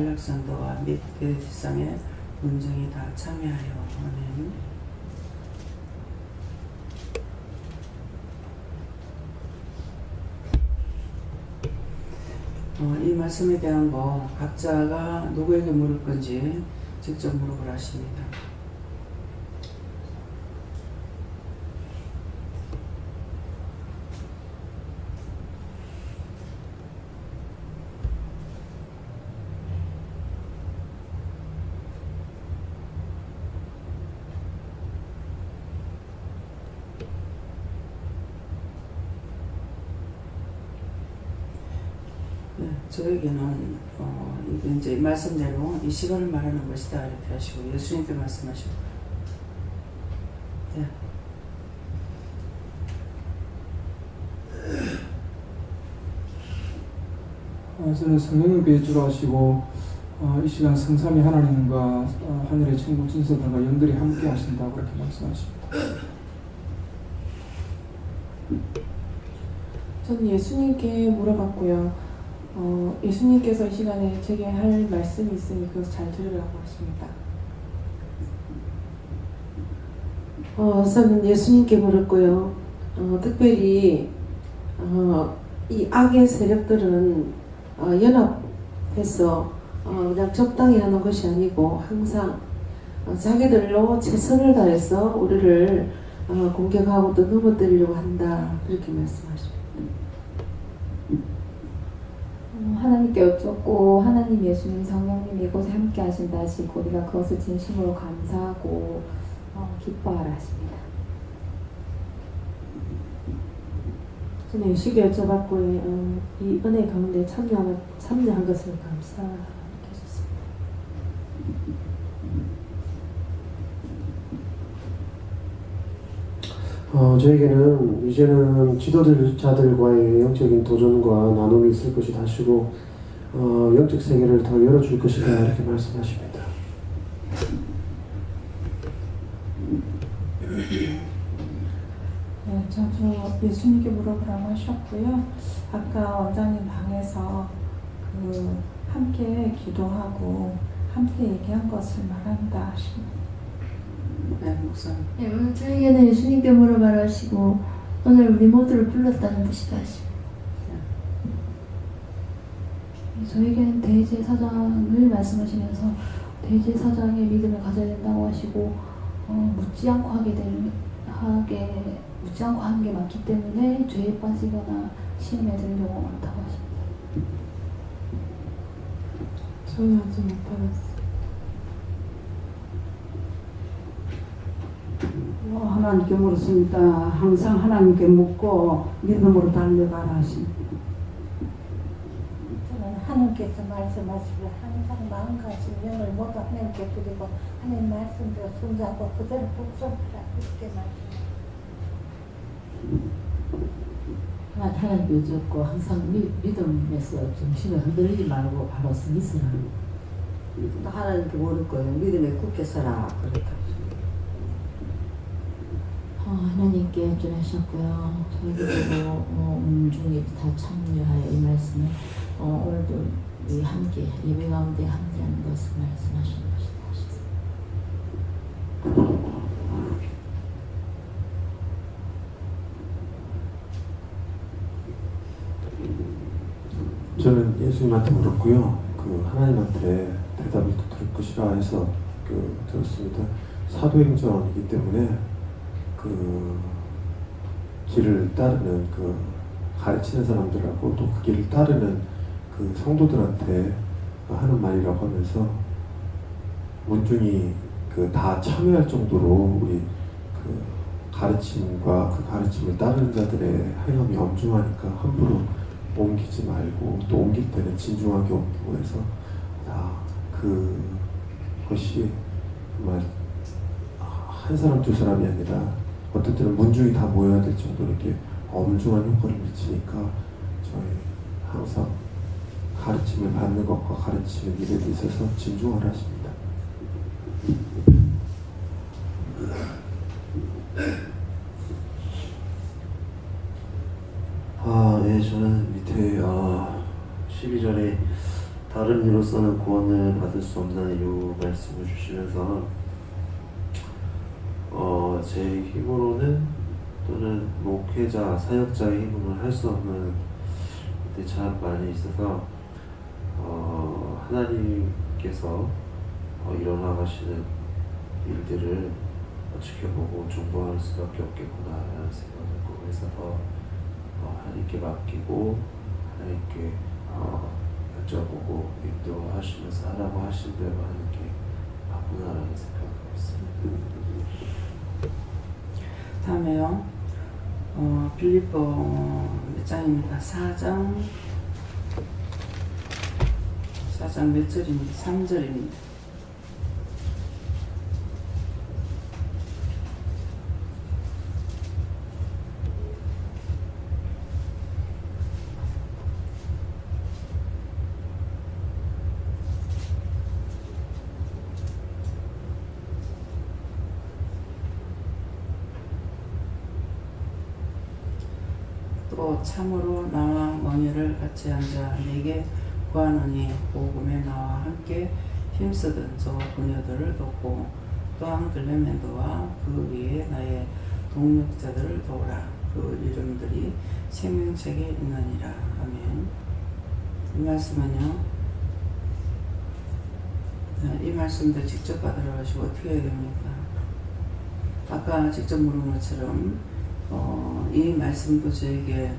안락사도와 및 그 지상의 문중이 다 참여하여. 아멘. 이 말씀에 대한 거 각자가 누구에게 물을 건지 직접 물어보라 하십니다. 저에게는 이게 이제 말씀대로 이 시간을 말하는 것이다 이렇게 하시고 예수님께 말씀하시고. 네. 저는 성령님께 여쭈하시고 이 시간 성삼위 하나님과 하늘의 천국 진서들과 영들이 함께 하신다고 그렇게 말씀하십니다. 저는 예수님께 물어봤고요. 예수님께서 이 시간에 제게 할 말씀이 있으니 그것을 잘 들으라고 하십니다. 저는 예수님께 물었고요. 특별히 이 악의 세력들은 연합해서 그냥 적당히 하는 것이 아니고 항상 자기들로 최선을 다해서 우리를 공격하고 또 넘어뜨리려고 한다 그렇게 말씀하십니다. 하나님께 여쭙고 하나님, 예수님, 성령님 이곳에 함께 하신다 하시고 우리가 그것을 진심으로 감사하고 기뻐하라 하십니다. 저는 쉽게 여쭤봤고 이 은혜 가운데 참여한 것을 감사하겠습니다. 저에게는 이제는 지도자들과의 영적인 도전과 나눔이 있을 것이다 하시고 영적 세계를 더 열어줄 것이다 이렇게 말씀하십니다. 네, 저도 예수님께 물어보라고 하셨고요. 아까 원장님 방에서 함께 기도하고 함께 얘기한 것을 말한다 하십니다. 네, 목사님. 오늘 저에게는 예수님께 물어봐라 하시고 오늘 우리 모두를 불렀다는 뜻이다 하십니다. 저에게는 대제사장을 말씀하시면서 대제사장의 믿음을 가져야 된다고 하시고 묻지 않고 하는 게 많기 때문에 죄에 빠지거나 시험에 드는 경우가 많다고 하십니다. 저는 아직 못 받았어요. 하나님께 물었습니다. 항상 하나님께 묻고 믿음으로 달려가라 하십니다. 저는 하나님께서 말씀하시고 항상 마음가짐 모두 하나님께 드리고 하나님 말씀대로 순종하고 그대로 복종하라 이렇게 말씀합니다. 하나님께 여쭙고 항상 믿음에서 정신을 흔들리지 말고 바로 서 있으라. 하나님께 물을 거예요. 믿음에 굳게 서라 그렇다. 하나님께 여쭈하셨고요. 저희들도 음중에 다 참여하여 이 말씀에 오늘도 우리 함께 예배 가운데 함께하는 것을 말씀하신 것이다 하셨습니다. 저는 예수님한테 물었고요. 하나님한테 대답을 또 들을 것이라 해서 들었습니다. 사도행전이기 때문에 길을 따르는 가르치는 사람들하고 또 그 길을 따르는 성도들한테 하는 말이라고 하면서 문중이 다 참여할 정도로 우리 가르침과 그 가르침을 따르는 자들의 행함이 엄중하니까 함부로 옮기지 말고 또 옮길 때는 진중하게 옮기고 해서 그것이 정말 한 사람 두 사람이 아니라 어떤 때는 문중이 다 모여야 될 정도로 이렇게 엄중한 효과를 미치니까 저희 항상 가르침을 받는 것과 가르치는 일에 있어서 진중하라 하십니다. 네, 저는 밑에 12절에 다른 이로서는 구원을 받을 수 없는 이유 말씀을 주시면서 제 힘으로는 또는 목회자, 사역자의 힘으로는 할 수 없는 일들이 참 많이 있어서 하나님께서 일어나가시는 일들을 지켜보고 중보할 수밖에 없겠구나라는 생각을 하고 그래서 더 하나님께 맡기고 하나님께 여쭤보고 인도하시면서 하라고 하신 대로 하는 게 맞구나라는 생각을 했습니다. 다음에요. 빌립보 몇 장입니다. 4장 몇 절입니다. 3절입니다. 또 참으로 나와 멍에를 같이 앉아 내게 구하노니 복음에 나와 함께 힘쓰던 저 부녀들을 돕고 또한 글레멘도와 그 위에 나의 동력자들을 도우라. 그 이름들이 생명책에 있느니라. 아멘. 이 말씀은요, 이 말씀도 직접 받으러 가시고 어떻게 해야 됩니까? 아까 직접 물은 것처럼 이 말씀도 저에게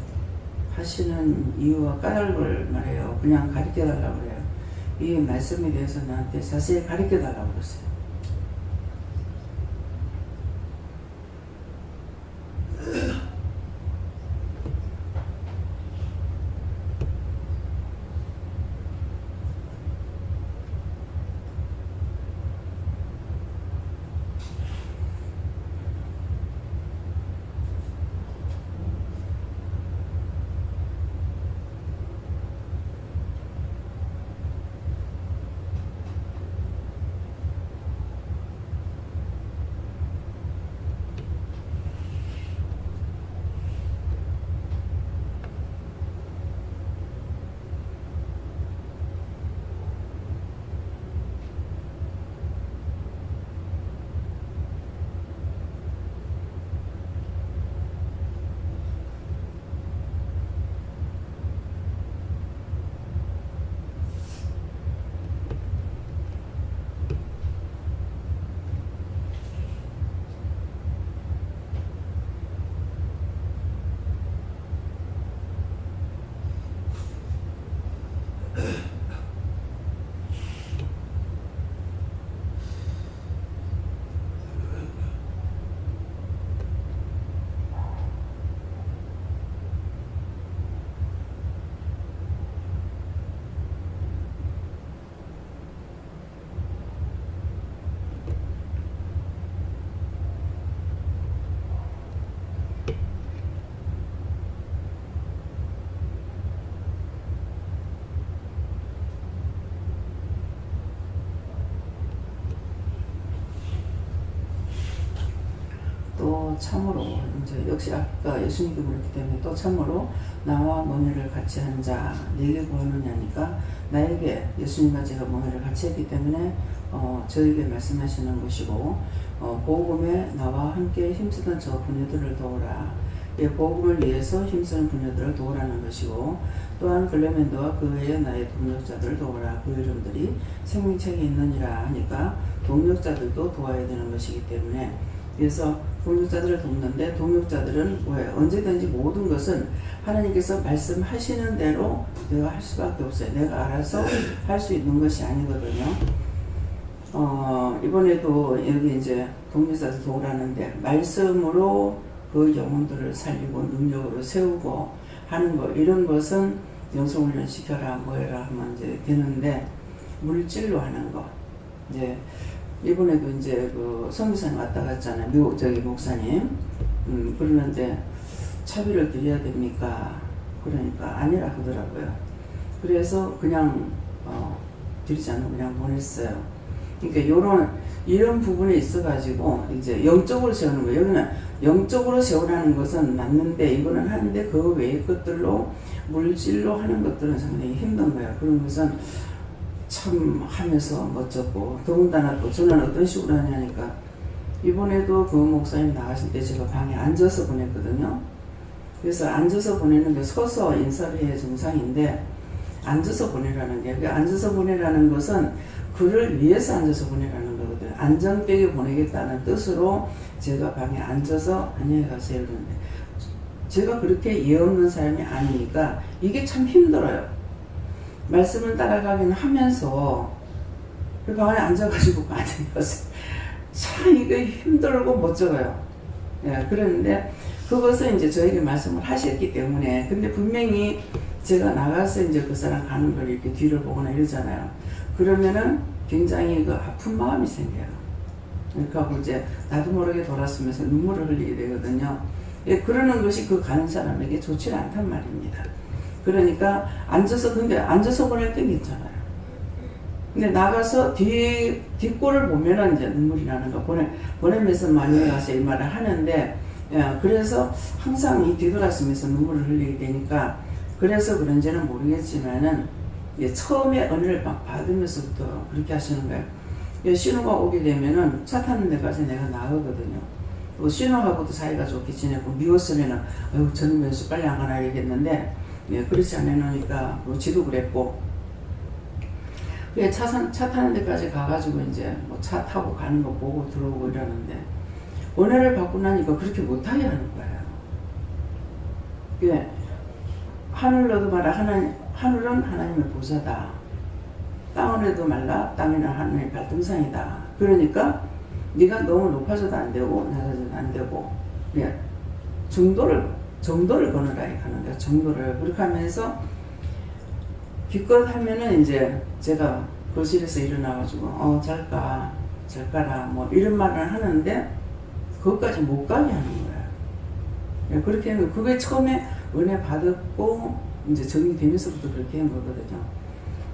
하시는 이유와 까닭을 말해요. 그냥 가르쳐 달라고 그래요. 이 말씀에 대해서 나한테 자세히 가르쳐 달라고 그랬어요. 또 참으로 이제 역시 아까 예수님도 그렇기 때문에 또 참으로 나와 멍에를 같이 한 자 내게 구하느냐니까 나에게 예수님과 제가 멍에를 같이 했기 때문에 저에게 말씀하시는 것이고 복음에 나와 함께 힘쓰던 저 부녀들을 도우라. 예, 복음을 위해서 힘쓰는 부녀들을 도우라는 것이고 또한 글레멘도와 그 외에 나의 동력자들을 도우라. 그 이름들이 생명책에 있느니라 하니까 동력자들도 도와야 되는 것이기 때문에 그래서 동력자들을 돕는데 동력자들은 왜 언제든지 모든 것은 하나님께서 말씀하시는 대로 내가 할 수밖에 없어요. 내가 알아서 할 수 있는 것이 아니거든요. 이번에도 여기 이제 동력자들 도우라는데 말씀으로 그 영혼들을 살리고 능력으로 세우고 하는 거 이런 것은 영성훈련 시켜라 뭐해라 하면 이제 되는데 물질로 하는 거 이제 이번에도 이제 그 선교사님 왔다 갔잖아요. 미국 저기 목사님. 그러는데 차비를 드려야 됩니까? 그러니까 아니라 하더라고요. 그래서 그냥 드리지 않고 그냥 보냈어요. 그러니까 이런 부분에 있어가지고 이제 영적으로 세우는 거예요. 여기는 영적으로 세우라는 것은 맞는데 이거는 하는데 그 외의 것들로 물질로 하는 것들은 상당히 힘든 거예요. 그런 것은 참 하면서 멋졌고, 더군다나 또 저는 어떤 식으로 하냐니까, 이번에도 그 목사님 나가실 때 제가 방에 앉아서 보냈거든요. 그래서 앉아서 보내는 게 서서 인사를 해야 정상인데, 앉아서 보내라는 게, 그 앉아서 보내라는 것은 그를 위해서 앉아서 보내라는 거거든요. 안전되게 보내겠다는 뜻으로 제가 방에 앉아서 안녕히 가세요 그러는데, 제가 그렇게 예 없는 사람이 아니니까 이게 참 힘들어요. 말씀을 따라가긴 하면서 그 방에 앉아가지고 안녕히 가세요. 참 이게 힘들고 못 적어요. 예, 그랬는데 그것을 이제 저에게 말씀을 하셨기 때문에, 근데 분명히 제가 나가서 이제 그 사람 가는 걸 이렇게 뒤를 보거나 이러잖아요. 그러면은 굉장히 그 아픈 마음이 생겨요. 그러니까 이제 나도 모르게 돌아서면서 눈물을 흘리게 되거든요. 예, 그러는 것이 그 가는 사람에게 좋지 않단 말입니다. 그러니까 근데 앉아서 보낼 때 괜찮아요. 근데 나가서 뒷골을 보면은 이제 눈물이 나는 거, 보내면서 많이 가서 이 말을 하는데, 예, 그래서 항상 이 뒤돌아서면서 눈물을 흘리게 되니까, 그래서 그런지는 모르겠지만은, 예, 처음에 은혜를 막 받으면서부터 그렇게 하시는 거예요. 예, 신호가 오게 되면은 차 타는 데까지 내가 나가거든요. 신호하고도 사이가 좋게 지내고, 미웠으면은, 아유, 저는 왜 빨리 안 가나 얘기했는데, 예, 그렇지 않으니까, 지도 그랬고, 예, 차 타는 데까지 가가지고 이제 뭐 차 타고 가는 거 보고 들어오고 이러는데, 은혜를 받고 나니까 그렇게 못하게 하는 거예요. 예, 하늘로도 말라, 하늘은 하나님의 보좌다. 땅으로도 말라, 땅이나 하나님의 발등상이다. 그러니까 네가 너무 높아져도 안 되고 낮아져도 안 되고, 예, 정도를 거느라 하는 거야. 정도를. 그렇게 하면서 기껏 하면은 이제 제가 거실에서 일어나가지고 잘까라 뭐 이런 말을 하는데 그것까지 못 가게 하는 거야. 예, 그렇게 하면 그게 처음에 은혜 받았고 이제 적용되면서부터 그렇게 한 거거든요.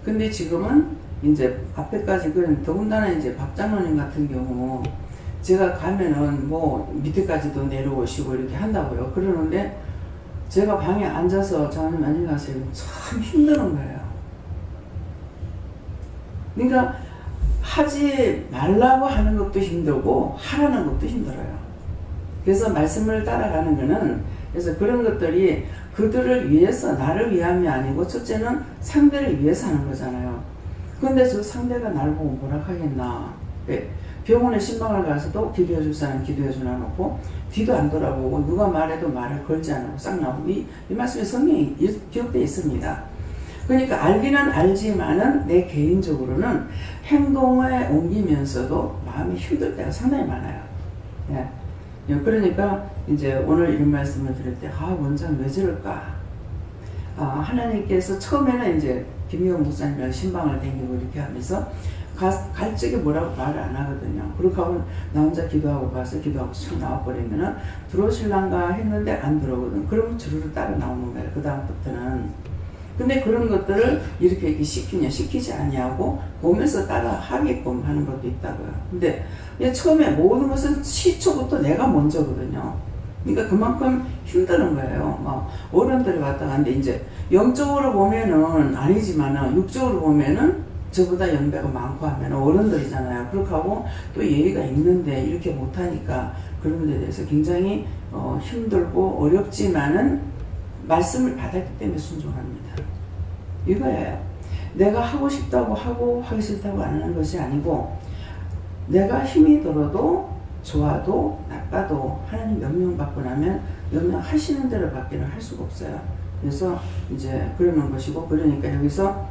근데 지금은 이제 앞에까지 더군다나 이제 박 장로님 같은 경우 제가 가면은 뭐 밑에까지도 내려오시고 이렇게 한다고요. 그러는데 제가 방에 앉아서 장로님 안녕히 가세요. 참 힘드는 거예요. 그러니까 하지 말라고 하는 것도 힘들고 하라는 것도 힘들어요. 그래서 말씀을 따라가는 거는, 그래서 그런 것들이 그들을 위해서, 나를 위함이 아니고 첫째는 상대를 위해서 하는 거잖아요. 근데 저 상대가 나를 보고 뭐라 하겠나. 병원에 신방을 가서도 기도해 줄 사람 기도해 주나 놓고 뒤도 안 돌아보고 누가 말해도 말을 걸지 않고 싹 나오고, 이 말씀에 성경이 기록되어 있습니다. 그러니까 알기는 알지만은 내 개인적으로는 행동에 옮기면서도 마음이 힘들 때가 상당히 많아요. 예. 그러니까 이제 오늘 이런 말씀을 드릴 때, 원장 왜 저럴까? 하나님께서 처음에는 이제 김희원 목사님이랑 신방을 다니고 이렇게 하면서 갈 적에 뭐라고 말을 안 하거든요. 그렇게 하면 나 혼자 기도하고 가서 기도하고 쭉 나와버리면은 들어오실란가 했는데 안 들어오거든. 그러면 주르르 따라 나오는 거예요. 그 다음부터는. 근데 그런 것들을 이렇게 시키냐 시키지 아니하고 보면서 따라 하게끔 하는 것도 있다고요. 근데 처음에 모든 것은 시초부터 내가 먼저거든요. 그러니까 그만큼 힘드는 거예요. 막 어른들이 왔다 갔는데 이제 영적으로 보면은 아니지만은 육적으로 보면은 저보다 연배가 많고 하면 어른들이잖아요. 그렇게 하고 또 예의가 있는데 이렇게 못하니까 그런 데 대해서 굉장히 힘들고 어렵지만은 말씀을 받았기 때문에 순종합니다. 이거예요. 내가 하고 싶다고 하고 하기 싫다고 안 하는 것이 아니고, 내가 힘이 들어도 좋아도 나빠도 하나님 명령받고 나면 명령하시는 대로 밖에는 할 수가 없어요. 그래서 이제 그러는 것이고, 그러니까 여기서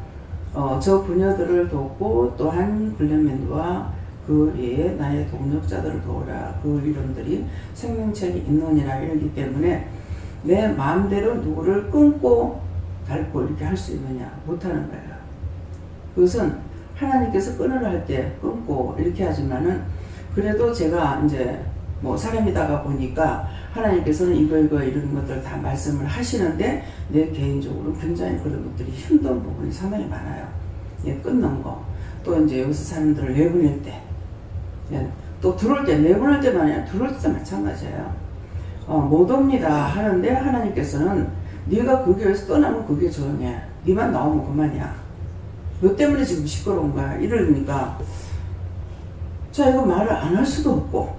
저 부녀들을 돕고 또한 글레멘드와 그 외에 나의 동력자들을 도우라. 그 이름들이 생명책이 있느니라 이러기 때문에 내 마음대로 누구를 끊고 닳고 이렇게 할 수 있느냐? 못하는 거예요. 그것은 하나님께서 끊으라 할 때 끊고 이렇게 하지만은, 그래도 제가 이제 뭐 사람이다가 보니까 하나님께서는 이거 이런 것들 다 말씀을 하시는데 내 개인적으로 굉장히 그런 것들이 힘든 부분이 상당히 많아요. 예, 끊는 거. 또 이제 여기서 사람들을 내보낼 때, 예, 또 들어올 때, 내보낼 때만 아니라 들어올 때도 마찬가지예요. 못 옵니다 하는데 하나님께서는 네가 그 교회에서 떠나면 그게 조용해. 네만 나오면 그만이야. 너 때문에 지금 시끄러운 거야. 이러니까 자 이거 말을 안 할 수도 없고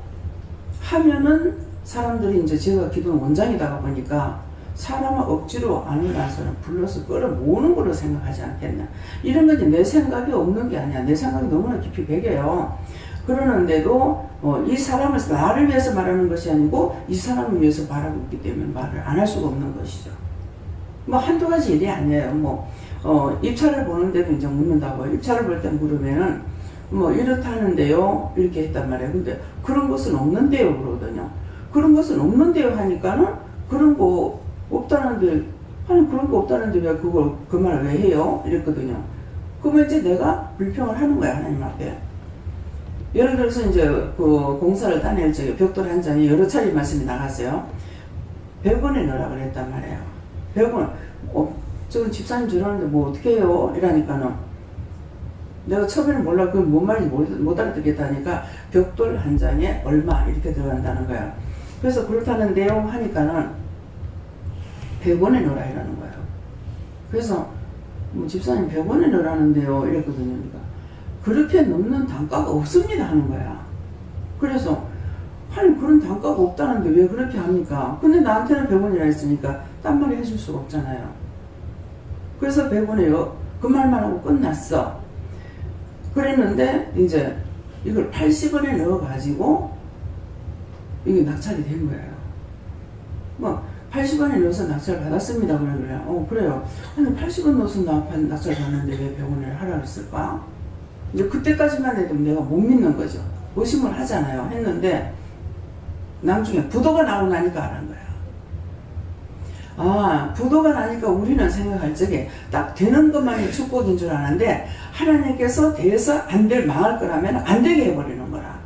하면은 사람들이 이제 제가 기도원 원장이다 보니까 사람을 억지로 안 일어나서는 불러서 끌어모으는 걸로 생각하지 않겠냐. 이런 건 내 생각이 없는 게 아니야. 내 생각이 너무나 깊이 배겨요. 그러는데도 이 사람을 나를 위해서 말하는 것이 아니고 이 사람을 위해서 말하고 있기 때문에 말을 안 할 수가 없는 것이죠. 뭐 한두 가지 일이 아니에요. 뭐 입찰을 보는데도 이제 묻는다고. 입찰을 볼 때 물으면은 뭐 이렇다는데요 이렇게 했단 말이에요. 근데 그런 것은 없는데요 그러거든요. 그런 것은 없는데요 하니까는 그런 거 없다는데 아니 그런 거 없다는데 왜 그걸 그 말을 왜 해요 이랬거든요. 그러면 이제 내가 불평을 하는 거야 하나님 앞에. 예를 들어서 이제 그 공사를 따낼 적에 벽돌 한 장에 여러 차례 말씀이 나갔어요. 100원에 넣으라 그랬단 말이에요. 100원. 저 집사님 저러는데 뭐 어떻게 해요 이러니까는 내가 처음에는 몰라. 그건 뭔 말인지 못 알아듣겠다니까 벽돌 한 장에 얼마 이렇게 들어간다는 거야. 그래서 그렇다는데요 하니까는 100원에 넣으라 이러는 거예요. 그래서 뭐 집사님 100원에 넣으라는데요 이랬거든요. 그러니까 그렇게 넣는 단가가 없습니다 하는 거야. 그래서 아니 그런 단가가 없다는데 왜 그렇게 합니까? 근데 나한테는 100원이라 했으니까 딴 말이 해줄 수가 없잖아요. 그래서 100원에요. 그 말만 하고 끝났어. 그랬는데 이제 이걸 80원에 넣어가지고 이게 낙찰이 된 거예요. 뭐 80원에 넣어서 낙찰 받았습니다. 그러길래 그래요. 아니 80원 넣어서 낙찰 받는데 왜 100원을 하라 그랬을까? 이제 그때까지만 해도 내가 못 믿는 거죠. 의심을 하잖아요. 했는데 나중에 부도가 나오고 나니까 알은 거야. 아, 부도가 나니까 우리는 생각할 적에 딱 되는 것만이 축복인 줄 아는데 하나님께서 돼서 안 될 망할 거라면 안 되게 해버리는 거라.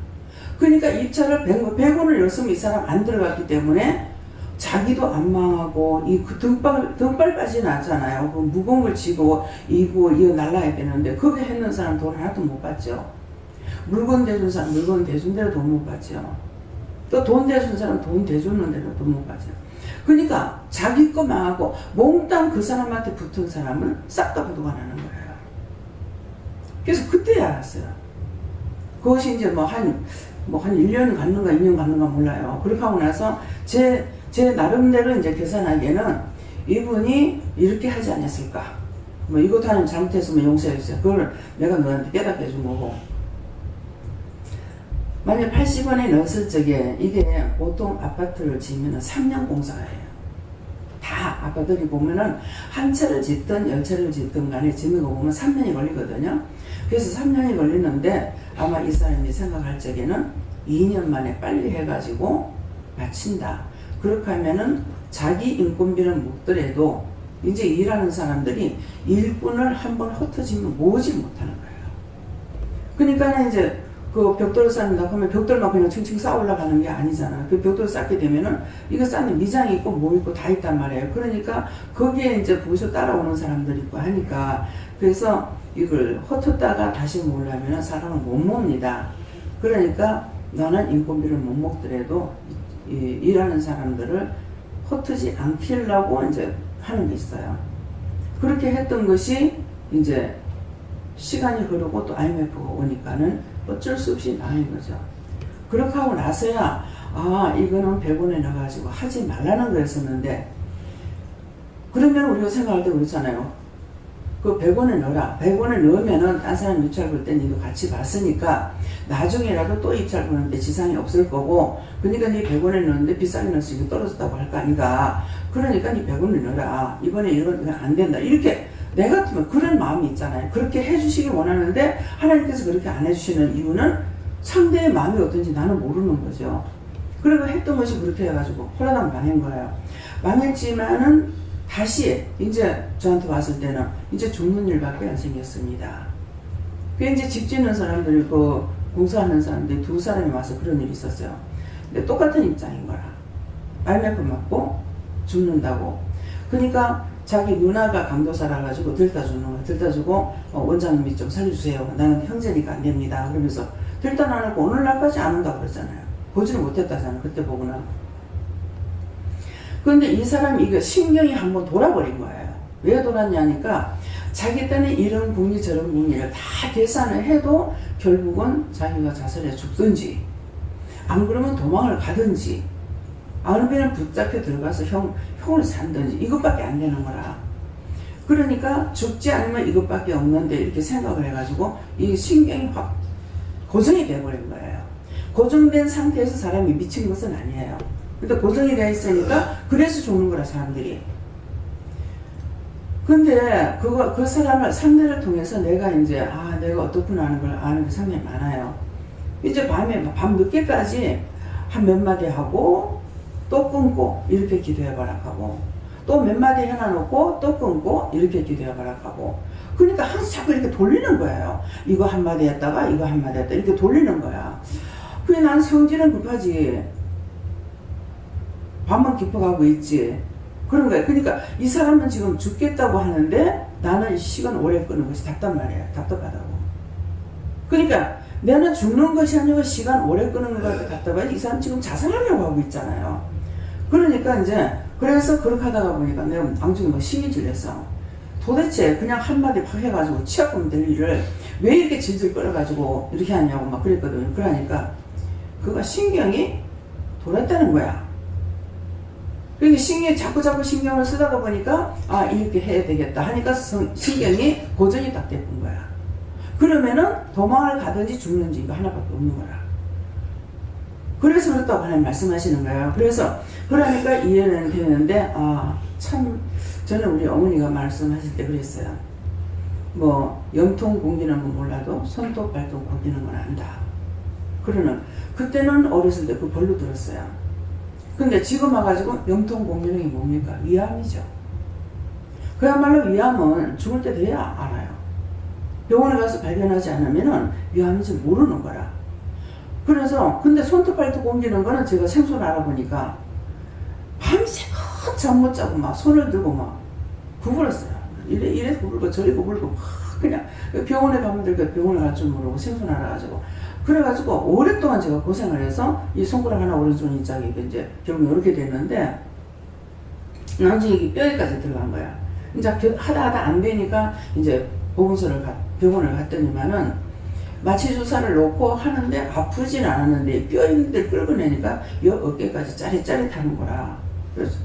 그러니까 입찰을 100원을 열었으면 이 사람 안 들어갔기 때문에 자기도 안 망하고 그 등발까지 나잖아요. 그 무거운 걸 지고 이거 날라야 되는데 그렇게 했는 사람 돈 하나도 못 받죠. 물건 대준 사람 물건 대준 대로 돈 못 받죠. 또 돈 대준 사람 돈 대주는 대로 돈 못 받죠. 그러니까 자기 거 망하고 몽땅 그 사람한테 붙은 사람은 싹 다 부도가 나는 거예요. 그래서 그때 알았어요. 그것이 이제 한 1년 갔는가 2년 갔는가 몰라요. 그렇게 하고 나서 제 나름대로 이제 계산하기에는 이분이 이렇게 하지 않았을까. 뭐 이것도 하나님 잘못했으면 용서해주세요. 그걸 내가 너한테 깨닫게 해준 거고. 만약 80원에 넣었을 적에 이게 보통 아파트를 지으면 3년 공사가 해요. 다 아파트를 보면은 한 채를 짓든 10채를 짓든 간에 짓는 거 보면 3년이 걸리거든요. 그래서 3년이 걸리는데 아마 이 사람이 생각할 적에는 2년 만에 빨리 해가지고 마친다. 그렇게 하면은 자기 인건비는 먹더라도 이제 일하는 사람들이 일꾼을 한번 흩어지면 모으지 못하는 거예요. 그러니까 이제 그 벽돌을 쌓는다 하면 벽돌만 그냥 층층 쌓아 올라가는 게 아니잖아. 그 벽돌을 쌓게 되면은 이거 쌓는 미장이 있고 뭐 있고 다 있단 말이에요. 그러니까 거기에 이제 부서 따라오는 사람들이 있고 하니까 그래서 이걸 흩었다가 다시 모으려면 사람은 못 모읍니다. 그러니까 너는 인건비를 못 먹더라도 일하는 사람들을 흩지 않기려고 이제 하는 게 있어요. 그렇게 했던 것이 이제 시간이 흐르고 또 IMF가 오니까는 어쩔 수 없이 망한 거죠. 그렇게 하고 나서야 이거는 100원에 넣어가지고 하지 말라는 거였었는데 그러면 우리가 생각할 때 그렇잖아요. 그 100원에 넣어라. 100원에 넣으면은 딴 사람 입찰 볼 때 니도 같이 봤으니까 나중에라도 또 입찰 보는데 지장이 없을 거고 그러니까 니 100원에 넣었는데 비싸게 넣었으니까 떨어졌다고 할 거 아니가. 그러니까 니 100원에 넣어라. 이번에 이건 안 된다. 이렇게 내 같으면 그런 마음이 있잖아요. 그렇게 해주시기 원하는데 하나님께서 그렇게 안 해주시는 이유는 상대의 마음이 어떤지 나는 모르는 거죠. 그리고 했던 것이 그렇게 해가지고 홀라당 망한 거예요. 망했지만은 다시 이제 저한테 왔을 때는 이제 죽는 일밖에 안 생겼습니다. 그 이제 집 짓는 사람들이 그 공사하는 사람들이 두 사람이 와서 그런 일이 있었어요. 근데 똑같은 입장인 거라. IMF 맞고 죽는다고. 그러니까 자기 누나가 강도사라 가지고 들다 주는 거야. 들다 주고 원장님이 좀 살려주세요. 나는 형제니까 안 됩니다. 그러면서 들다 안 하고 오늘날까지 안 온다고 그랬잖아요. 보지를 못했다잖아. 그때 보고는. 그런데 이 사람이 이거 신경이 한번 돌아버린 거예요. 왜 돌았냐니까 자기 딴에 이런 궁리 저런 궁리를 다 계산을 해도 결국은 자기가 자살해 죽든지 안 그러면 도망을 가든지 아니면 붙잡혀 들어가서 형을 산든지 이것밖에 안 되는 거라. 그러니까 죽지 않으면 이것밖에 없는데 이렇게 생각을 해가지고 이 신경이 확 고정이 돼버린 거예요. 고정된 상태에서 사람이 미친 것은 아니에요. 근데 고정이 되어 있으니까 그래서 죽는 거라 사람들이. 근데 그 사람을 상대를 통해서 내가 이제 내가 어떻구나 하는 걸 아는 게 상당히 많아요. 이제 밤 늦게까지 한 몇 마디 하고 또 끊고 이렇게 기도해 바라하고 또 몇 마디 해놔놓고 또 끊고 이렇게 기도해 바라하고 그러니까 항상 자꾸 이렇게 돌리는 거예요. 이거 한마디 했다가 이거 한마디 했다 이렇게 돌리는 거야. 그래 난 성질은 급하지. 밤만 깊어가고 있지. 그런 거야. 그러니까 이 사람은 지금 죽겠다고 하는데 나는 시간 오래 끄는 것이 답답 말이야. 답답하다고. 그러니까 나는 죽는 것이 아니고 시간 오래 끄는 것 답답하지. 이 사람 지금 자살하려고 하고 있잖아요. 그러니까 이제 그래서 그렇게 하다가 보니까 내가 나중에 뭐 힘이 질렸어. 도대체 그냥 한마디 팍 해가지고 치아보면 될 일을 왜 이렇게 질질 끌어가지고 이렇게 하냐고 막 그랬거든요. 그러니까 그가 신경이 돌았다는 거야. 그러니까 신경이 자꾸 신경을 쓰다가 보니까 이렇게 해야 되겠다 하니까 신경이 고정이 딱 됐던 거야. 그러면은 도망을 가든지 죽는지 이거 하나밖에 없는 거라. 그래서 그렇다고 하나님 말씀하시는 거예요. 그래서 그러니까 이해는 되는데 참 저는 우리 어머니가 말씀하실 때 그랬어요. 뭐 염통 공기는 뭐 몰라도 손톱 발톱 공기는 건 안다. 그러는 그때는 어렸을 때 그 벌로 들었어요. 근데 지금 와가지고 염통 공기능이 뭡니까? 위암이죠. 그야말로 위암은 죽을 때 돼야 알아요. 병원에 가서 발견하지 않으면은 위암인지 모르는 거라. 그래서 근데 손톱 발톱 옮기는 거는 제가 생소를 알아보니까 밤새껏 잠 못 자고 막 손을 들고 막 구부렸어요. 이래 구부르고 저래 구부르고 막 그냥 병원에 가면 되니까 병원에 갈 줄 모르고 생소 알아가지고 그래가지고 오랫동안 제가 고생을 해서 이 손가락 하나 오른손 이짝이 이제 결국 이렇게 됐는데 나중에 이게 뼈에까지 들어간 거야. 이제 하다 안 되니까 이제 병원을 갔더니만은 마취 주사를 놓고 하는데 아프진 않았는데 뼈인들 끌어내니까 이 어깨까지 짜릿짜릿하는 거라. 그래서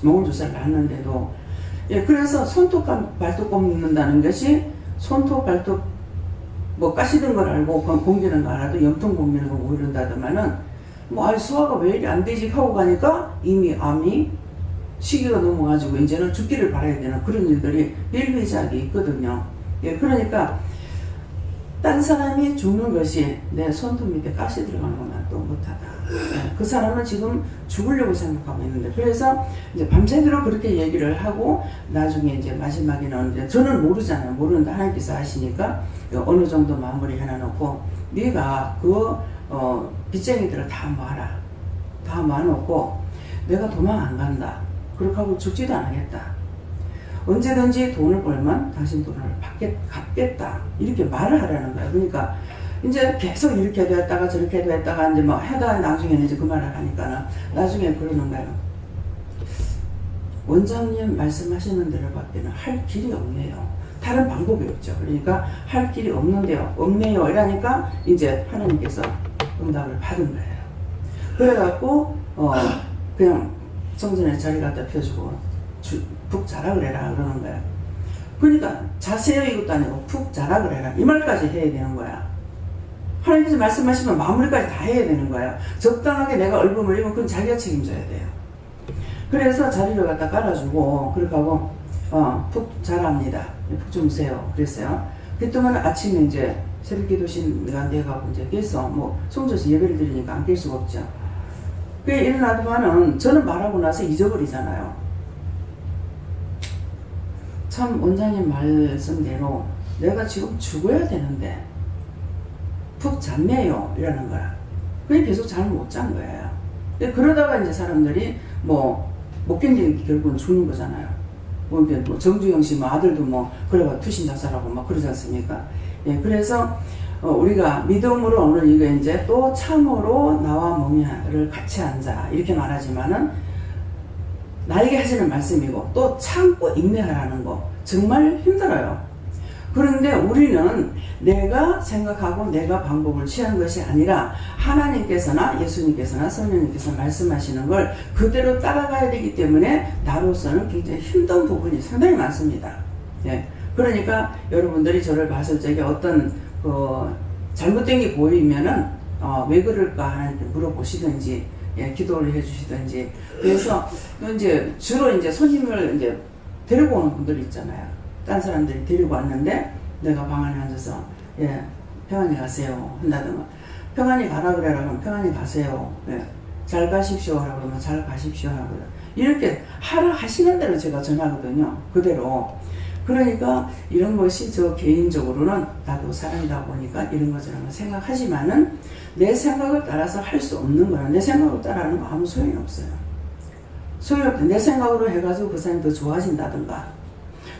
몽원 주사를 놨는데도 그래서 손톱 발톱 꼽는다는 것이 손톱 발톱 뭐 까시던 걸 알고 공기는 거 알아도 염통 공기는 거 모른다더만은 뭐 소화가 왜 이리 안 되지 하고 가니까 이미 암이 시기가 넘어가지고 이제는 죽기를 바라야 되는 그런 일들이 일비작이 있거든요. 그러니까 딴 사람이 죽는 것이 내 손톱 밑에 가시 들어가는 것만 또 못하다. 그 사람은 지금 죽으려고 생각하고 있는데 그래서 이제 밤새도록 그렇게 얘기를 하고 나중에 이제 마지막에는 이제 저는 모르잖아요. 모르는데 하나님께서 하시니까 어느 정도 마무리 해놔놓고 네가 그 빚쟁이들을 다 모아라. 다 모아놓고 내가 도망 안 간다. 그렇게 하고 죽지도 않겠다. 언제든지 돈을 벌면 당신 돈을 갚겠다. 이렇게 말을 하라는 거야. 그러니까 이제 계속 이렇게 됐다가 저렇게 됐다가 이제 뭐 하다 나중에는 이제 그 말을 하니까는 나중에 그러는 거예요. 원장님 말씀하시는 대로 밖에는 할 길이 없네요. 다른 방법이 없죠. 그러니까 할 길이 없네요. 이러니까 이제 하나님께서 응답을 받은 거예요. 그래갖고 그냥 성전에 자리 갖다 펴주고 푹 자라 그래라 그러는 거야. 그러니까 자세히 이것도 아니고 푹 자라 그래라 이 말까지 해야 되는 거야. 하나님께서 말씀하시면 마무리까지 다 해야 되는 거야. 적당하게 내가 얼굴을 입으면 그건 자기가 책임져야 돼요. 그래서 자리를 갖다 깔아주고 그렇게 하고 푹 자랍니다. 푹 주무세요. 그랬어요. 그랬더니 아침에 이제 새벽기도 시간 돼가고 이제 깨서 뭐 성전에서 예배를 드리니까 안 깰 수가 없죠. 그게 일어나더만은 저는 말하고 나서 잊어버리잖아요. 참 원장님 말씀대로 내가 지금 죽어야 되는데 푹 잤네요 이러는 거야. 그게 계속 잠을 못 잔 거예요. 그러다가 이제 사람들이 뭐 못 견디는 결국은 죽는 거잖아요. 뭐 정주영 씨 뭐 아들도 뭐 그래가 투신 자살하고 막 그러지 않습니까? 그래서 우리가 믿음으로 오늘 이거 이제 또 참으로 나와 멍야를 같이 앉아 이렇게 말하지만은 나에게 하시는 말씀이고 또 참고 인내하라는 거 정말 힘들어요. 그런데 우리는 내가 생각하고 내가 방법을 취한 것이 아니라 하나님께서나 예수님께서나 성령님께서 말씀하시는 걸 그대로 따라가야 되기 때문에 나로서는 굉장히 힘든 부분이 상당히 많습니다. 예. 그러니까 여러분들이 저를 봤을 적에 어떤 잘못된 게 보이면은 왜 그럴까 하나님께 물어보시든지, 예, 기도를 해주시든지. 그래서 이제 주로 이제 손님을 이제 데리고 오는 분들 있잖아요. 딴 사람들이 데리고 왔는데 내가 방 안에 앉아서, 예, 평안히 가세요 한다든가, 평안히 가라 그래라 그러면 평안히 가세요, 예, 잘 가십시오 하라 그러면 잘 가십시오 하고, 이렇게 하라 하시는 대로 제가 전하거든요, 그대로. 그러니까 이런 것이 저 개인적으로는 나도 사람이다 보니까 이런 것처럼 생각하지만은 내 생각을 따라서 할 수 없는 거야. 내 생각을 따라하는 거 아무 소용이 없어요. 소용이 없다. 내 생각으로 해가지고 그 사람이 더 좋아진다든가,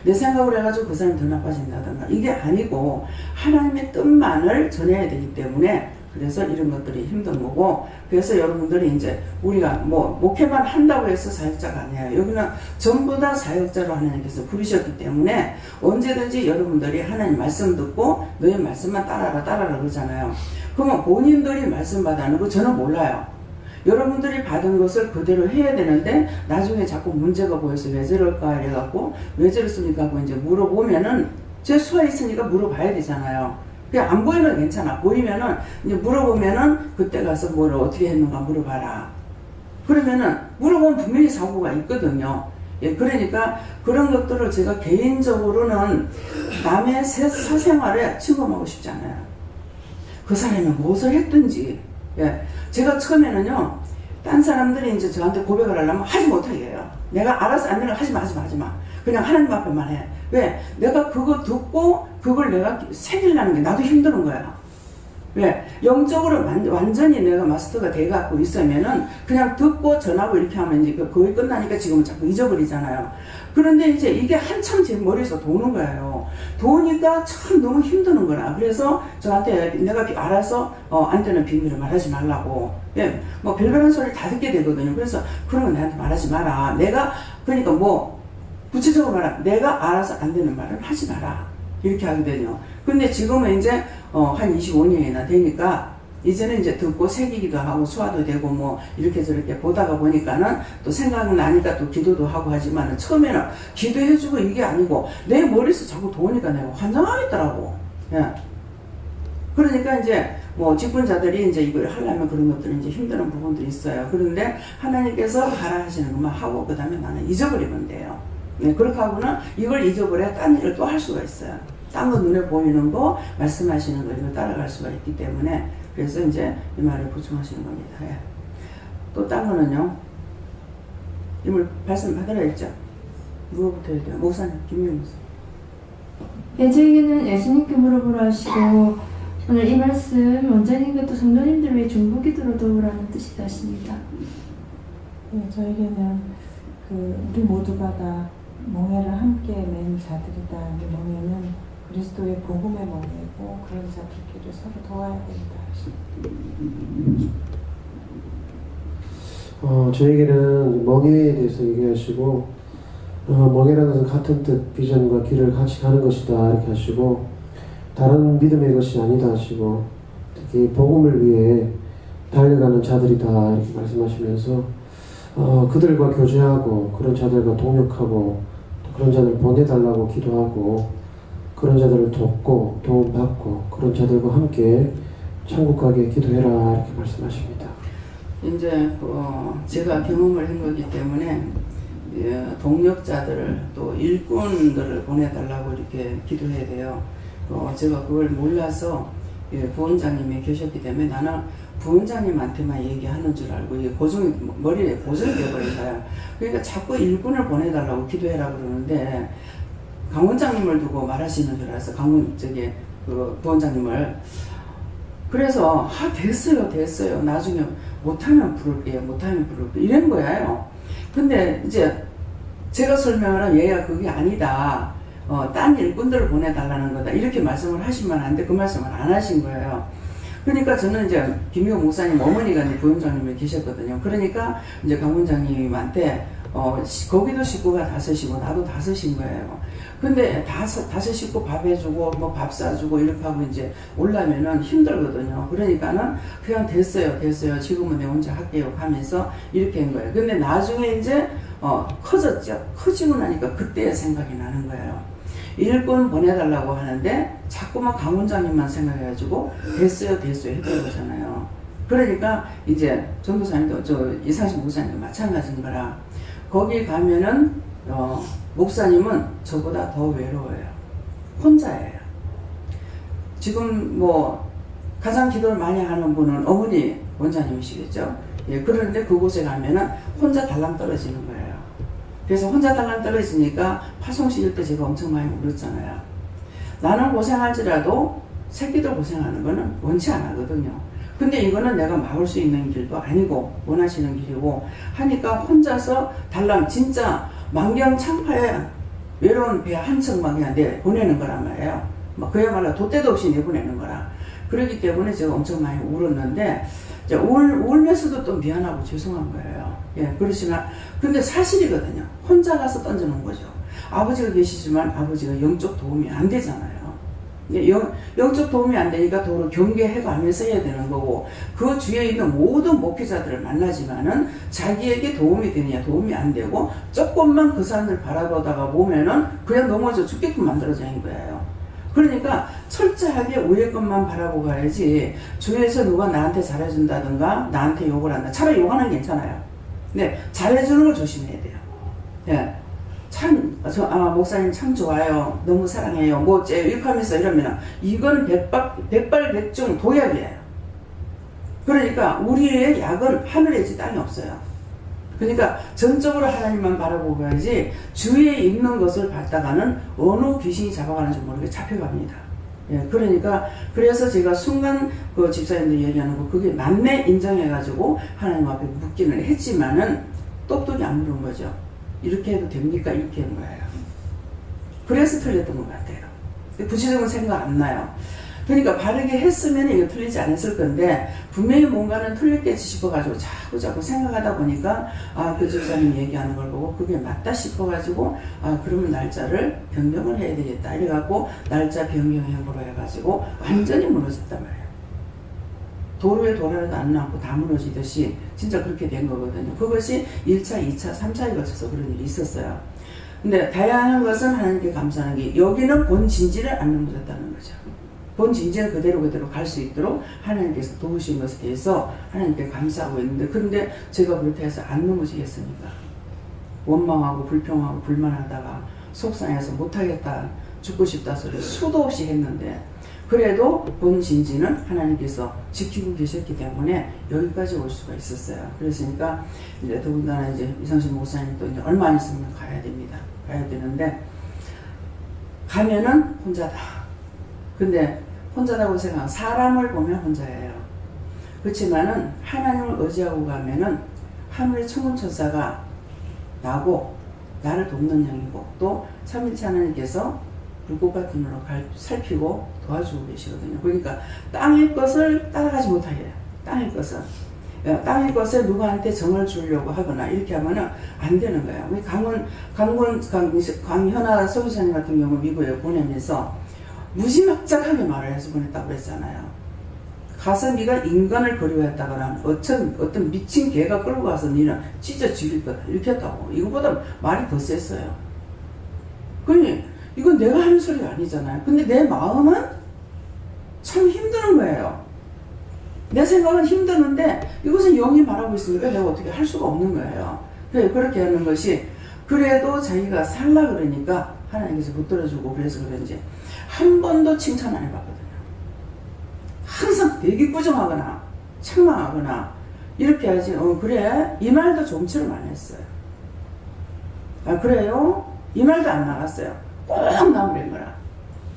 내 생각으로 해가지고 그 사람이 더 나빠진다든가, 이게 아니고 하나님의 뜻만을 전해야 되기 때문에, 그래서 이런 것들이 힘든 거고, 그래서 여러분들이 이제 우리가 뭐 목회만 한다고 해서 사역자가 아니에요. 여기는 전부 다 사역자로 하나님께서 부르셨기 때문에 언제든지 여러분들이 하나님 말씀 듣고 너희 말씀만 따라라 그러잖아요. 그러면 본인들이 말씀 받아는 거 저는 몰라요. 여러분들이 받은 것을 그대로 해야 되는데 나중에 자꾸 문제가 보여서 왜 저럴까 이래갖고 왜 저랬습니까 하고 이제 물어보면은 제 수가 있으니까 물어봐야 되잖아요. 그냥 안 보이면 괜찮아. 보이면은 이제 물어보면은 그때 가서 뭘 어떻게 했는가 물어봐라. 그러면은 물어보면 분명히 사고가 있거든요. 예, 그러니까 그런 것들을 제가 개인적으로는 남의 사생활에 침범하고 싶지 않아요. 그 사람이 무엇을 했든지, 예, 제가 처음에는요, 딴 사람들이 이제 저한테 고백을 하려면 하지 못하게 해요. 내가 알아서 안 되는 거 하지 마. 그냥 하나님 앞에만 해. 왜? 내가 그거 듣고 그걸 내가 새기려는 게 나도 힘드는 거야. 왜? 영적으로 완전히 내가 마스터가 돼갖고 있으면은 그냥 듣고 전하고 이렇게 하면 이제 거의 끝나니까 지금은 자꾸 잊어버리잖아요. 그런데 이제 이게 한참 제 머리에서 도는 거예요. 도니까 참 너무 힘드는 거라. 그래서 저한테 내가 알아서 안 되는 비밀을 말하지 말라고. 예, 뭐 별별한 소리 다 듣게 되거든요. 그래서 그런 거 나한테 말하지 마라. 내가 그러니까 뭐 구체적으로 말하면 내가 알아서 안 되는 말을 하지 마라. 이렇게 하거든요. 근데 지금은 이제 한 25년이나 되니까 이제는 이제 듣고 새기기도 하고 수화도 되고 뭐 이렇게 저렇게 보다가 보니까는 또 생각나니까 또 기도도 하고 하지만 처음에는 기도해주고 이게 아니고 내 머리에서 자꾸 도니까 내가 환장하겠더라고. 예. 그러니까 이제 뭐 직분자들이 이제 이걸 하려면 그런 것들은 이제 힘드는 부분들이 있어요. 그런데 하나님께서 하라 하시는 것만 하고 그 다음에 나는 잊어버리면 돼요. 네, 그렇게 하고는 이걸 잊어버려야 딴 일을 또 할 수가 있어요. 딴 거 눈에 보이는 거, 말씀하시는 거 이걸 따라갈 수가 있기 때문에 그래서 이제 이 말을 보충하시는 겁니다. 예. 또 딴 거는요. 이물 말씀 받으라 했죠. 누구부터 해야 돼요? 목사님, 김민우 목사. 예, 저에게는 예수님께 물어보라 하시고 오늘 이 말씀 원장님과 또 성도님들 위해 중보기도로 도우라는 뜻이다 하십니다. 네, 저에게는 우리 모두가 다 멍에를 함께 맨 자들이다. 우리 멍에는 그리스도의 복음의 멍에고 그런 자들끼리 서로 도와야 된다. 저에게는 멍에에 대해서 얘기하시고 멍에라는 것은 같은 뜻, 비전과 길을 같이 가는 것이다 이렇게 하시고 다른 믿음의 것이 아니다 하시고 특히 복음을 위해 달려가는 자들이다 이렇게 말씀하시면서 그들과 교제하고 그런 자들과 동역하고 그런 자들을 보내달라고 기도하고 그런 자들을 돕고 도움받고 그런 자들과 함께 천국 가게 기도해라 이렇게 말씀하십니다. 이제 제가 경험을 한 거기 때문에 동력자들을 또 일꾼들을 보내달라고 이렇게 기도해야 돼요. 제가 그걸 몰라서 부원장님이 계셨기 때문에 나는 부원장님한테만 얘기하는 줄 알고 이게 머리에 고정이 되어버린 거야. 그러니까 자꾸 일꾼을 보내달라고 기도해라 그러는데 강원장님을 두고 말하시는 줄 알았어. 부원장님을. 그래서 됐어요. 나중에 못하면 부를게요. 이런 거예요. 근데 이제 제가 설명을 하면 얘가 그게 아니다. 딴 일꾼들을 보내달라는 거다. 이렇게 말씀을 하시면 안 돼. 그 말씀을 안 하신 거예요. 그러니까 저는 이제 김효 목사님 어머니가 이제 부원장님이 계셨거든요. 그러니까 이제 강 원장님한테 거기도 식구가 5이고 나도 5인 거예요. 근데 다섯 식구 밥 해주고 뭐 밥 사주고 이렇게 하고 이제 올라면은 힘들거든요. 그러니까는 그냥 됐어요. 지금은 내가 혼자 할게요 하면서 이렇게 한 거예요. 근데 나중에 이제 커졌죠. 커지고 나니까 그때의 생각이 나는 거예요. 일꾼 보내달라고 하는데 자꾸만 강 원장님만 생각해가지고 됐어요 했던 거잖아요. 그러니까 이제 전도사님도 이상식 목사님도 마찬가지인 거라 거기 가면은 목사님은 저보다 더 외로워요. 혼자예요. 지금 뭐 가장 기도를 많이 하는 분은 어머니 원장님이시겠죠. 예, 그런데 그곳에 가면은 혼자 달랑 떨어지는 거예요. 그래서 혼자 달랑 떨어지니까 파송시킬 때 제가 엄청 많이 울었잖아요. 나는 고생할지라도 새끼들 고생하는 거는 원치 안 하거든요. 근데 이거는 내가 막을 수 있는 길도 아니고 원하시는 길이고 하니까 혼자서 달랑 진짜 만경창파에 외로운 배 한 척만 그냥 보내는 거란 말이에요. 막 그야말로 돛대도 없이 내보내는 거라. 그렇기 때문에 제가 엄청 많이 울었는데 울면서도 또 미안하고 죄송한 거예요. 예, 그렇지만 근데 사실이거든요. 혼자 가서 던져놓은 거죠. 아버지가 계시지만 아버지가 영적 도움이 안 되잖아요. 영적 도움이 안 되니까 도로 경계해가면서 해야 되는 거고 그 주위에 있는 모든 목회자들을 만나지만은 자기에게 도움이 되느냐 도움이 안 되고 조금만 그 사람들 바라보다가 보면은 그냥 넘어져 죽게끔 만들어져 있는 거예요. 그러니까 철저하게 위에 것만 바라보고 가야지 주위에서 누가 나한테 잘해준다든가 나한테 욕을 한다. 차라리 욕하는 게 괜찮아요. 근데 잘해주는 걸 조심해야 돼요. 예. 목사님 참 좋아요. 너무 사랑해요. 이렇게 하면서 이러면 이건 백발백중 도약이에요. 그러니까 우리의 약은 하늘에지 땅이 없어요. 그러니까 전적으로 하나님만 바라보고 가야지 주위에 있는 것을 봤다가는 어느 귀신이 잡아가는지 모르게 잡혀갑니다. 예, 그러니까 그래서 제가 순간 그 집사님들 얘기하는 거 그게 맞네 인정해가지고 하나님 앞에 묻기는 했지만은 똑똑히 안 물은 거죠. 이렇게 해도 됩니까? 이렇게 한 거예요. 그래서 틀렸던 것 같아요. 구체적인 생각 안 나요. 그러니까 바르게 했으면 이거 틀리지 않았을 건데 분명히 뭔가는 틀렸겠지 싶어가지고 자꾸 생각하다 보니까 그 집사님 얘기하는 걸 보고 그게 맞다 싶어가지고 그러면 날짜를 변경을 해야 되겠다 이래갖고 날짜 변경형으로 해가지고 완전히 무너졌단 말이에요. 도로에 도라도 안 나고 다 무너지듯이 진짜 그렇게 된 거거든요. 그것이 1차, 2차, 3차에 걸쳐서 그런 일이 있었어요. 근데 다양한 것은 하나님께 감사하는 게 여기는 본 진지를 안 넘어졌다는 거죠. 본 진지는 그대로 갈 수 있도록 하나님께서 도우신 것에 대해서 하나님께 감사하고 있는데 그런데 제가 그렇게 해서 안 넘어지겠습니까? 원망하고 불평하고 불만하다가 속상해서 못하겠다 죽고 싶다 소리 수도 없이 했는데 그래도 본 진지는 하나님께서 지키고 계셨기 때문에 여기까지 올 수가 있었어요. 그랬으니까 이제 더군다나 이제 이상식 목사님도 이제 얼마 안 있으면 가야 됩니다. 가야 되는데 가면은 혼자다. 근데 혼자라고 생각하면 사람을 보면 혼자예요. 그렇지만은 하나님을 의지하고 가면은 하늘의 천군천사가 나고 나를 돕는 영이고 또 참일치 하나님께서 불꽃 같은 눈으로 살피고 도와주고 계시거든요. 그러니까 땅의 것을 따라가지 못하게 해요. 땅의 것에 누구한테 정을 주려고 하거나 이렇게 하면은 안 되는 거예요. 강현아 선교사님 같은 경우 미국에 보내면서 무지막지하게 말을 해서 보냈다고 그랬잖아요. 가서 네가 인간을 그리워했다거나 어떤 미친 개가 끌고 가서 니는 찢어 죽일 거다 이렇게 했다고. 이거보다 말이 더 셌어요. 그러니 이건 내가 하는 소리가 아니잖아요. 근데 내 마음은 참 힘드는 거예요. 내 생각은 힘드는데 이것은 영이 말하고 있으니까 내가 어떻게 할 수가 없는 거예요. 그렇게 하는 것이 그래도 자기가 살라 그러니까 하나님께서 붙들어주고 그래서 그런지 한 번도 칭찬 안 해봤거든요. 항상 되게 부정하거나 책망하거나 이렇게 하지. 그래 이 말도 좀처럼 안 했어요. 그래요? 이 말도 안 나갔어요. 꼭 나오는 거라.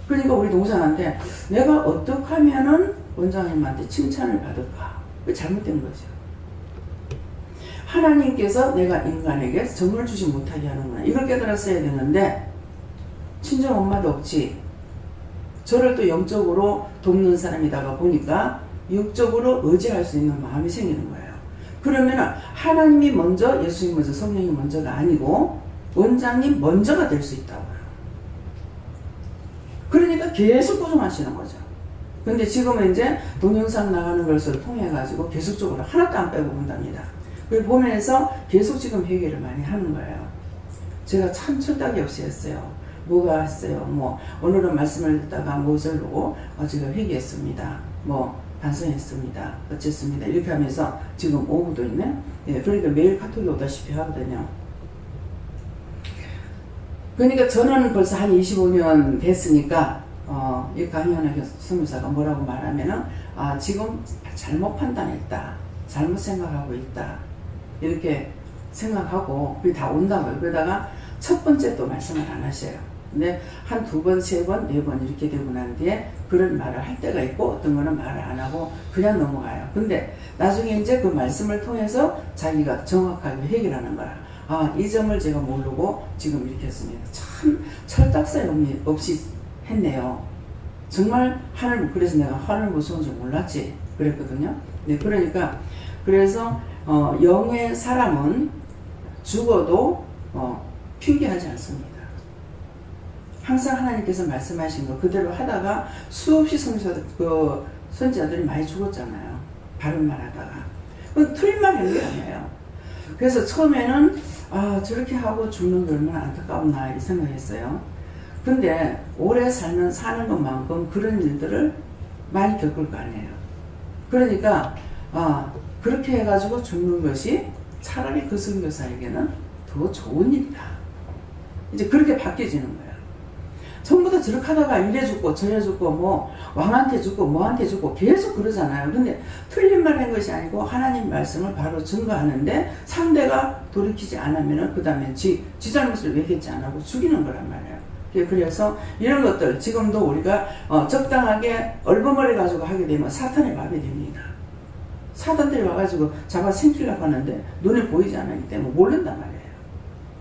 그러니까 우리 동생한테 내가 어떻게 하면은 원장님한테 칭찬을 받을까? 그게 잘못된 거죠. 하나님께서 내가 인간에게 정을 주지 못하게 하는구나. 이걸 깨달았어야 되는데 친정 엄마도 없지. 저를 또 영적으로 돕는 사람이다가 보니까 영적으로 의지할 수 있는 마음이 생기는 거예요. 그러면 하나님이 먼저, 예수님 먼저, 성령이 먼저가 아니고 원장님 먼저가 될 수 있다고요. 그러니까 계속 꾸준하시는 거죠. 근데 지금은 이제 동영상 나가는 것을 통해 가지고 계속적으로 하나도 안 빼고 본답니다. 그걸 보면서 계속 지금 회개를 많이 하는 거예요. 제가 참 철딱이 없이 했어요. 뭐가 했어요? 뭐 오늘은 말씀을 듣다가 무엇을 보고 제가 회개했습니다. 뭐 반성했습니다. 어쨌습니다. 이렇게 하면서 지금 오후도 있네. 예, 그러니까 매일 카톡이 오다시피 하거든요. 그러니까 저는 벌써 한 25년 됐으니까 이 강현아 선교사가 뭐라고 말하면은 지금 잘못 판단했다. 잘못 생각하고 있다. 이렇게 생각하고 그게 다 온다고요. 그러다가 첫 번째 또 말씀을 안 하셔요. 근데 한 2번, 3번, 4번 이렇게 되고 난 뒤에 그런 말을 할 때가 있고 어떤 거는 말을 안 하고 그냥 넘어가요. 근데 나중에 이제 그 말씀을 통해서 자기가 정확하게 해결하는 거라. 이 점을 제가 모르고 지금 이렇게 했습니다. 참 철딱서니 없이 했네요. 정말 그래서 내가 하늘 무서운 줄 몰랐지 그랬거든요. 네, 그러니까 그래서 영의 사람은 죽어도 핑계하지 않습니다. 항상 하나님께서 말씀하신 거 그대로 하다가 수없이 선지자들이 많이 죽었잖아요. 바른 말 하다가. 그건 틀린 말 하는 게 아니에요. 그래서 처음에는 저렇게 하고 죽는 게 얼마나 안타까웠나 이 생각했어요. 근데 오래 사는 것만큼 그런 일들을 많이 겪을 거 아니에요. 그러니까 그렇게 해가지고 죽는 것이 차라리 그 선교사에게는 더 좋은 일이다. 이제 그렇게 바뀌어지는 거예요. 전부 다 저렇게 하다가 이래 죽고 저래 죽고 뭐 왕한테 죽고 뭐한테 죽고 계속 그러잖아요. 근데 틀린 말 한 것이 아니고 하나님 말씀을 바로 증거하는데 상대가 돌이키지 않으면 그 다음에 지 잘못을 외겠지 안 하고 죽이는 거란 말이에요. 그래서 이런 것들 지금도 우리가 적당하게 얼버무려 가지고 하게 되면 사탄의 밥이 됩니다. 사단들이 와가지고 잡아 생기려고 하는데 눈에 보이지 않기 때문에 모른단 말이에요.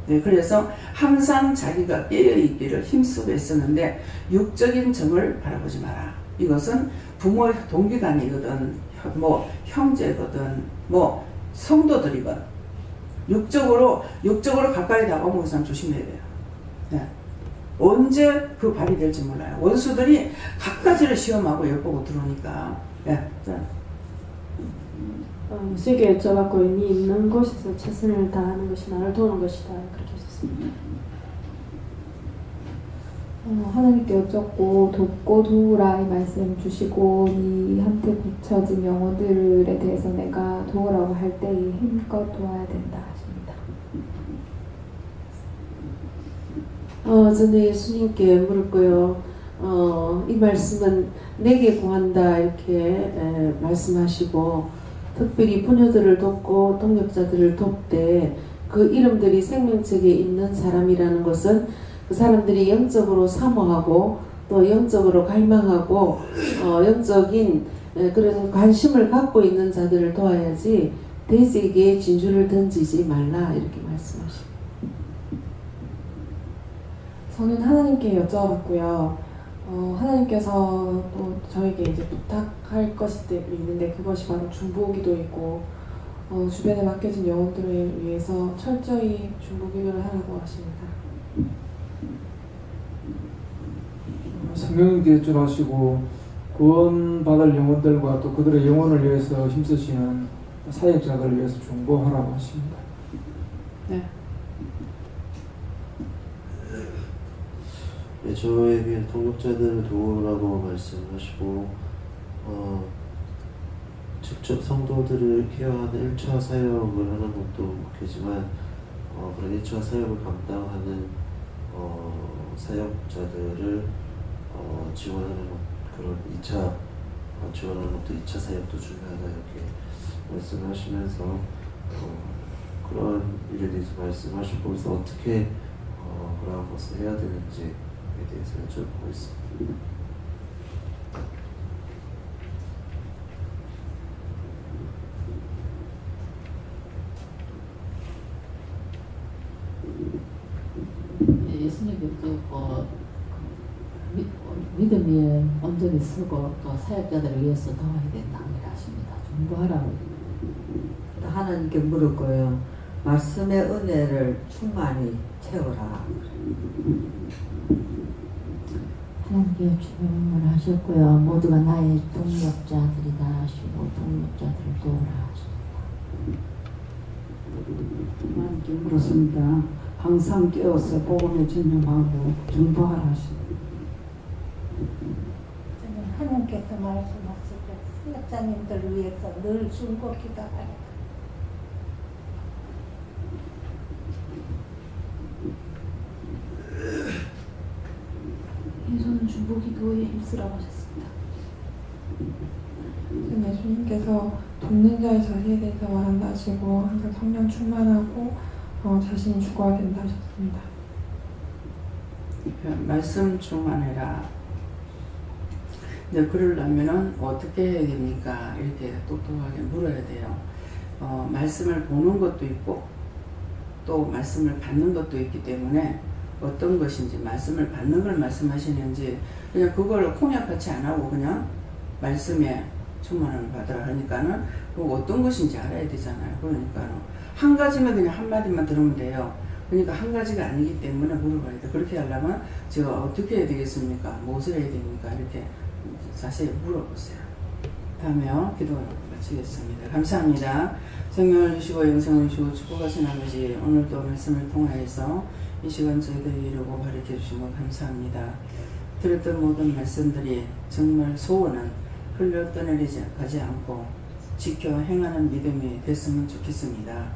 네, 그래서 항상 자기가 깨어있기를 힘쓰고 했었는데 육적인 점을 바라보지 마라. 이것은 부모 동기간이거든 뭐 형제거든 뭐 성도들이건 육적으로 가까이 다가오는 사람 조심해야 돼요. 네. 언제 그 발이 될지 몰라요. 원수들이 갖가지를 시험하고 엿보고 들어오니까. 네. 세게 여쭤봤고 의미 있는 곳에서 최선을 다하는 것이 나를 도우는 것이다. 그렇게 하셨습니다. 하나님께 여쭙고 돕고 도우라 이 말씀 주시고 니한테 붙여진 영혼들에 대해서 내가 도우라고 할 때 힘껏 도와야 된다 하십니다. 저는 예수님께 물었고요. 이 말씀은 내게 구한다 이렇게 말씀하시고 특별히 부녀들을 돕고 동역자들을 돕되 그 이름들이 생명책에 있는 사람이라는 것은 그 사람들이 영적으로 사모하고 또 영적으로 갈망하고 영적인 그런 관심을 갖고 있는 자들을 도와야지 대세계에 진주를 던지지 말라 이렇게 말씀하십니다. 저는 하나님께 여쭤봤고요. 하나님께서 또 저에게 이제 부탁할 것이 있는데 그것이 바로 중보기도이고 주변에 맡겨진 영혼들을 위해서 철저히 중보기도를 하라고 하십니다. 성령님께 여쭈하시고 구원받을 영혼들과 또 그들의 영혼을 위해서 힘쓰시는 사역자들을 위해서 중보하라고 하십니다. 네. 네, 저에게 동역자들을 도우라고 말씀하시고 직접 성도들을 케어하는 1차 사역을 하는 것도 목회지만 그런 1차 사역을 감당하는 사역자들을 지원하는 그런 2차 지원하는 것도 2차 사역도 중요하다 이렇게 말씀하시면서 그런 일에 대해서 말씀하시고 그래서 어떻게 그런 것을 해야 되는지에 대해서 여쭤보고 있습니다. 예수님께서 믿음이 온전히 서고 또 사역자들을 위해서 도와야 된다고 하십니다. 중보하라고. 하나님께 물을 거예요. 말씀의 은혜를 충만히 채워라. 하나님께 주님을 하셨고요. 모두가 나의 동력자들이다 하시고 동력자들을 도우라 하십니다. 하나님께 물었습니다. 항상 깨어서 복음에 전념하고 중보하라 하십니다. 저는 하나님께서 말씀하실 때 사역자님들을 위해서 늘 줄곧 기도하라. 예수는 중보기도에 힘쓰라고 하셨습니다. 예수님께서 돕는 자의 자세에 대해서 말한다시고 항상 성령 충만하고 자신이 죽어야 된다 하셨습니다. 말씀 충만해라. 근데 그러려면은 어떻게 해야 됩니까? 이렇게 똑똑하게 물어야 돼요. 말씀을 보는 것도 있고 또 말씀을 받는 것도 있기 때문에 어떤 것인지 말씀을 받는 걸 말씀하시는지 그냥 그걸 공약같이 안 하고 그냥 말씀에 충만함을 받으라 하니까는 어떤 것인지 알아야 되잖아요. 그러니까 한 가지면 그냥 한마디만 들으면 돼요. 그러니까 한 가지가 아니기 때문에 물어봐야 돼. 그렇게 하려면 제가 어떻게 해야 되겠습니까? 무엇을 해야 됩니까? 이렇게 자세히 물어보세요. 다음에요. 기도를 마치겠습니다. 감사합니다. 생명을 주시고 영생을 주시고 축복하신 아버지, 오늘도 말씀을 통하여서 이 시간 저희들을 이루고 가르쳐 주신 것 감사합니다. 들었던 모든 말씀들이 정말 소원은 흘러 떠내리지 가지 않고 지켜 행하는 믿음이 됐으면 좋겠습니다.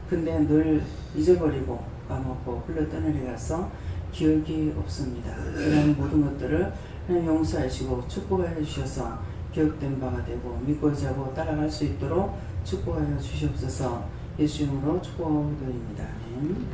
근데 늘 잊어버리고 까먹고 흘러 떠내려가서 기억이 없습니다. 이런 모든 것들을 하나님 용서하시고 축복하여 주셔서 기억된 바가 되고 믿고 자고 따라갈 수 있도록 축복하여 주시옵소서. 예수 이름으로 축복드립니다. 아멘.